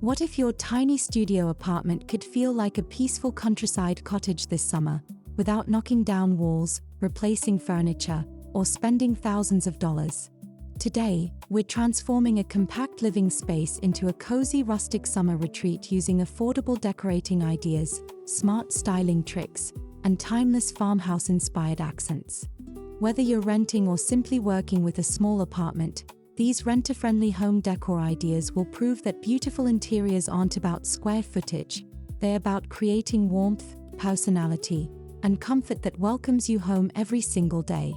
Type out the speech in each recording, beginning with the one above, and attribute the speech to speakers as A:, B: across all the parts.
A: What if your tiny studio apartment could feel like a peaceful countryside cottage this summer, without knocking down walls, replacing furniture, or spending thousands of dollars? Today, we're transforming a compact living space into a cozy rustic summer retreat using affordable decorating ideas, smart styling tricks, and timeless farmhouse-inspired accents. Whether you're renting or simply working with a small apartment, these renter-friendly home decor ideas will prove that beautiful interiors aren't about square footage. They're about creating warmth, personality, and comfort that welcomes you home every single day.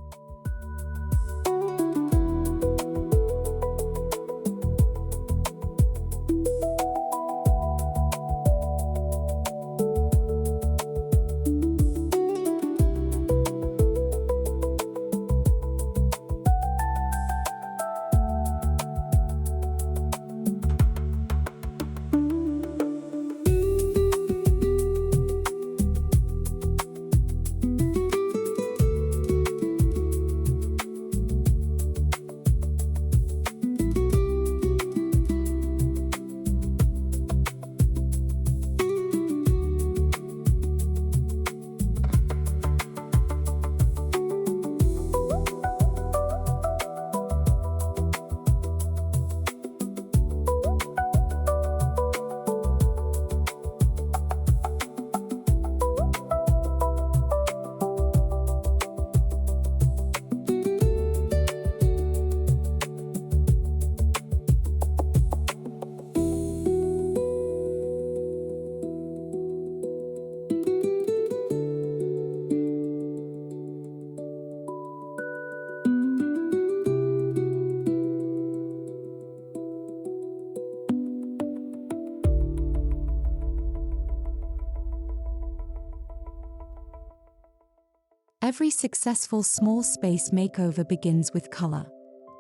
A: Every successful small space makeover begins with color.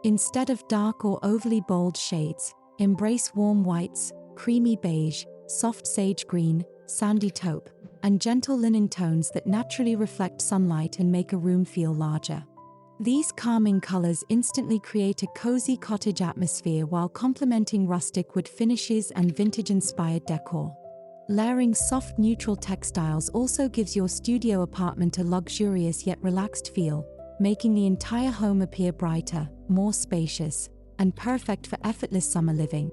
A: Instead of dark or overly bold shades, embrace warm whites, creamy beige, soft sage green, sandy taupe, and gentle linen tones that naturally reflect sunlight and make a room feel larger. These calming colors instantly create a cozy cottage atmosphere while complementing rustic wood finishes and vintage-inspired decor. Layering soft neutral textiles also gives your studio apartment a luxurious yet relaxed feel, making the entire home appear brighter, more spacious, and perfect for effortless summer living.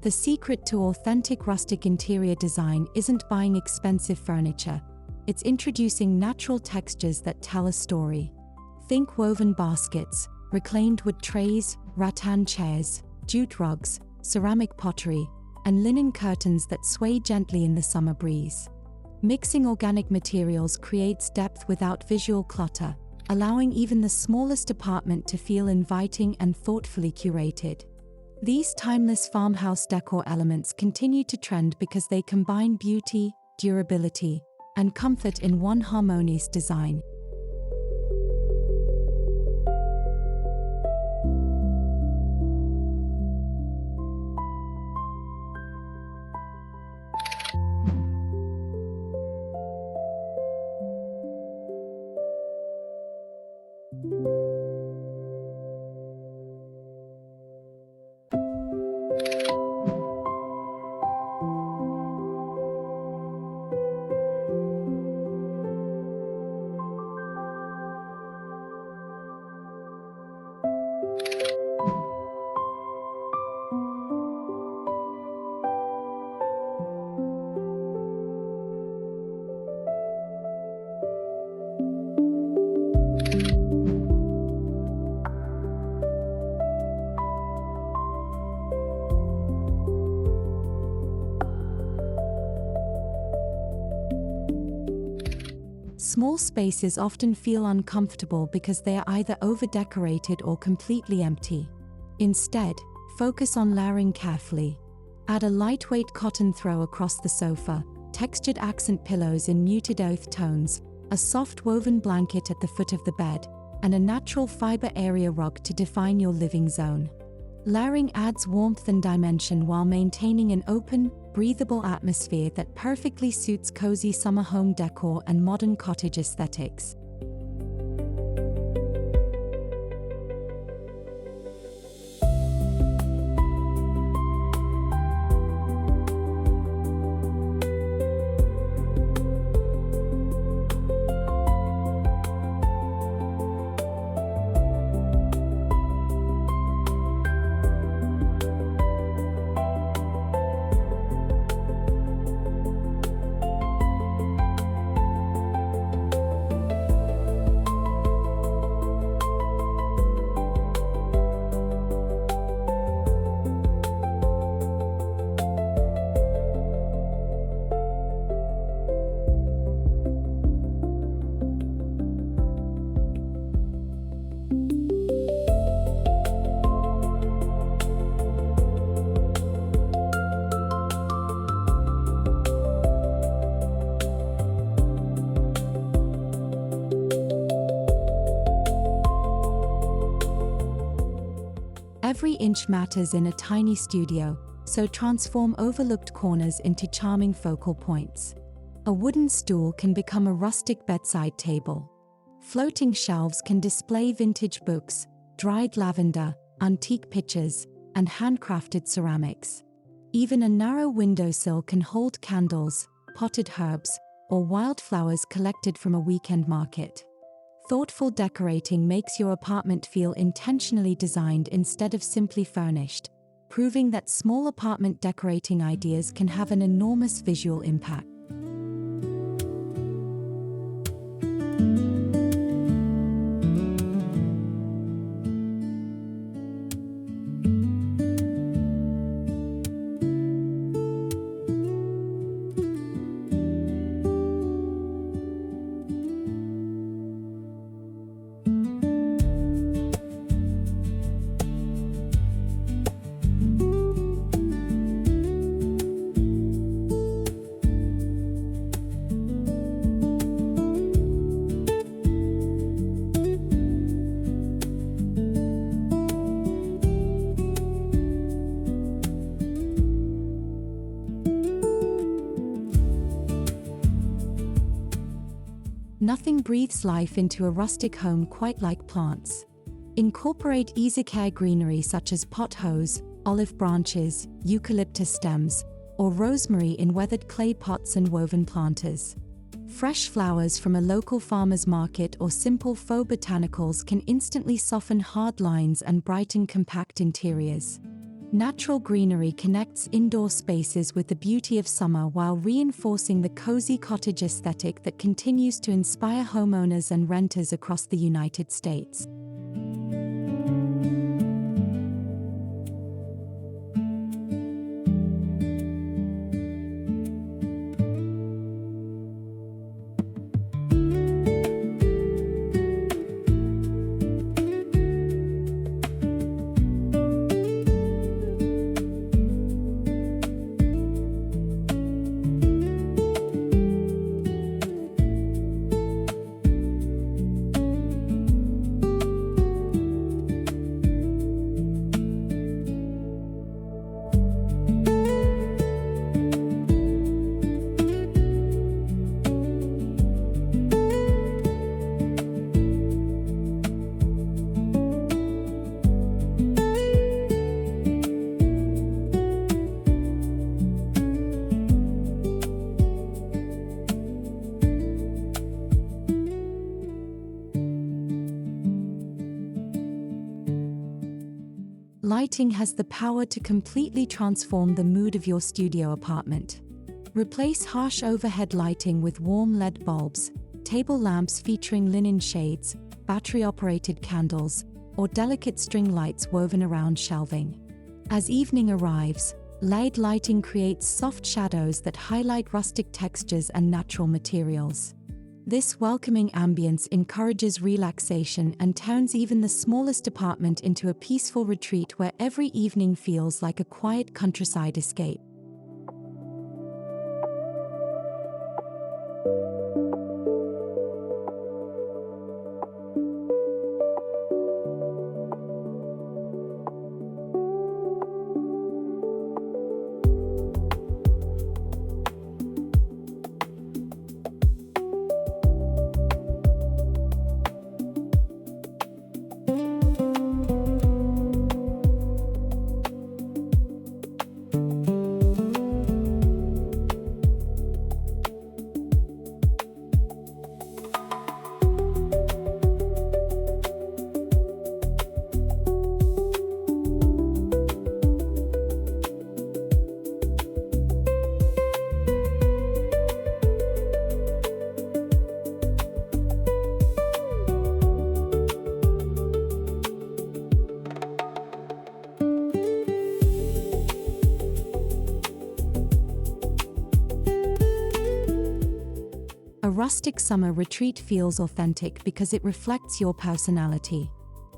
A: The secret to authentic rustic interior design isn't buying expensive furniture, it's introducing natural textures that tell a story. Think woven baskets, reclaimed wood trays, rattan chairs, jute rugs, ceramic pottery, and linen curtains that sway gently in the summer breeze. Mixing organic materials creates depth without visual clutter, allowing even the smallest apartment to feel inviting and thoughtfully curated. These timeless farmhouse decor elements continue to trend because they combine beauty, durability, and comfort in one harmonious design. spaces often feel uncomfortable because they are either over-decorated or completely empty. Instead, focus on layering carefully. Add a lightweight cotton throw across the sofa, textured accent pillows in muted earth tones, a soft woven blanket at the foot of the bed, and a natural fiber area rug to define your living zone. Layering adds warmth and dimension while maintaining an open, breathable atmosphere that perfectly suits cozy summer home decor and modern cottage aesthetics. Every inch matters in a tiny studio, so transform overlooked corners into charming focal points. A wooden stool can become a rustic bedside table. Floating shelves can display vintage books, dried lavender, antique pictures, and handcrafted ceramics. Even a narrow windowsill can hold candles, potted herbs, or wildflowers collected from a weekend market. Thoughtful decorating makes your apartment feel intentionally designed instead of simply furnished, proving that small apartment decorating ideas can have an enormous visual impact. Nothing breathes life into a rustic home quite like plants. Incorporate easy-care greenery such as pothoes, olive branches, eucalyptus stems, or rosemary in weathered clay pots and woven planters. Fresh flowers from a local farmer's market or simple faux botanicals can instantly soften hard lines and brighten compact interiors. Natural greenery connects indoor spaces with the beauty of summer while reinforcing the cozy cottage aesthetic that continues to inspire homeowners and renters across the United States. Lighting has the power to completely transform the mood of your studio apartment. Replace harsh overhead lighting with warm LED bulbs, table lamps featuring linen shades, battery-operated candles, or delicate string lights woven around shelving. As evening arrives, LED lighting creates soft shadows that highlight rustic textures and natural materials. This welcoming ambience encourages relaxation and turns even the smallest apartment into a peaceful retreat where every evening feels like a quiet countryside escape. A rustic summer retreat feels authentic because it reflects your personality.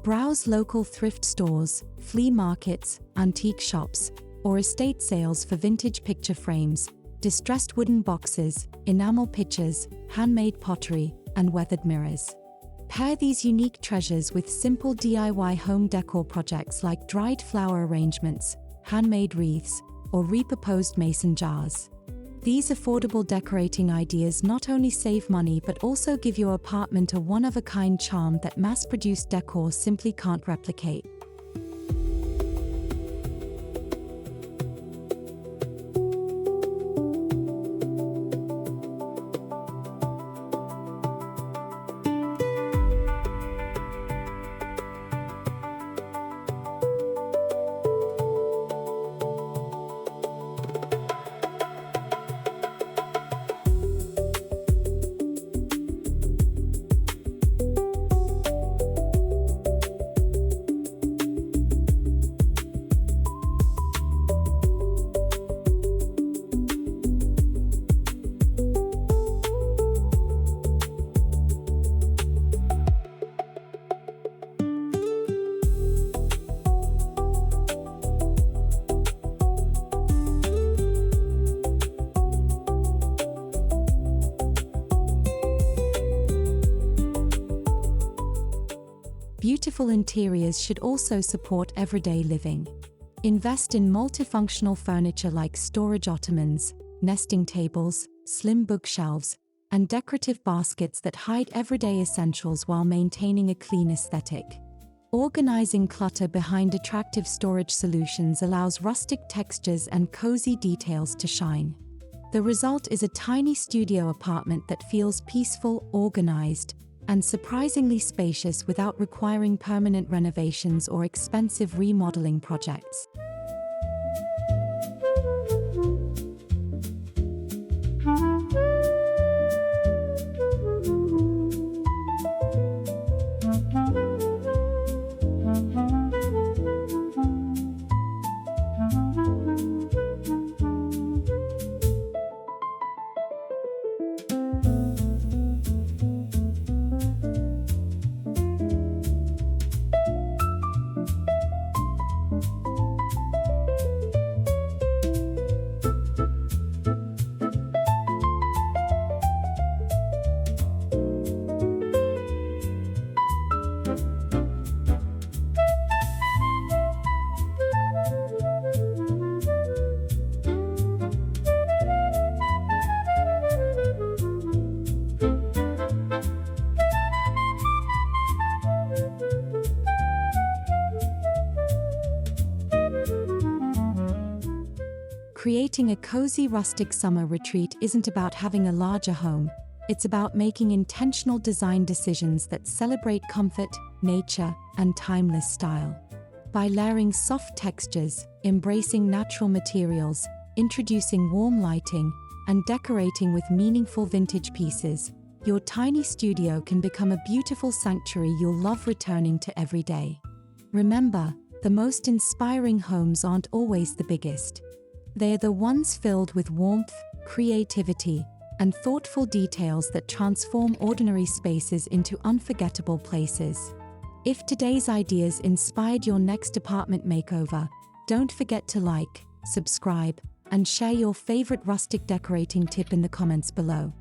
A: Browse local thrift stores, flea markets, antique shops, or estate sales for vintage picture frames, distressed wooden boxes, enamel pitchers, handmade pottery, and weathered mirrors. Pair these unique treasures with simple DIY home decor projects like dried flower arrangements, handmade wreaths, or repurposed mason jars. These affordable decorating ideas not only save money but also give your apartment a one-of-a-kind charm that mass-produced decor simply can't replicate. Beautiful interiors should also support everyday living. Invest in multifunctional furniture like storage ottomans, nesting tables, slim bookshelves, and decorative baskets that hide everyday essentials while maintaining a clean aesthetic. Organizing clutter behind attractive storage solutions allows rustic textures and cozy details to shine. The result is a tiny studio apartment that feels peaceful, organized, and surprisingly spacious without requiring permanent renovations or expensive remodeling projects. Creating a cozy rustic summer retreat isn't about having a larger home, it's about making intentional design decisions that celebrate comfort, nature, and timeless style. By layering soft textures, embracing natural materials, introducing warm lighting, and decorating with meaningful vintage pieces, your tiny studio can become a beautiful sanctuary you'll love returning to every day. Remember, the most inspiring homes aren't always the biggest. They're the ones filled with warmth, creativity, and thoughtful details that transform ordinary spaces into unforgettable places. If today's ideas inspired your next apartment makeover, don't forget to like, subscribe, and share your favorite rustic decorating tip in the comments below.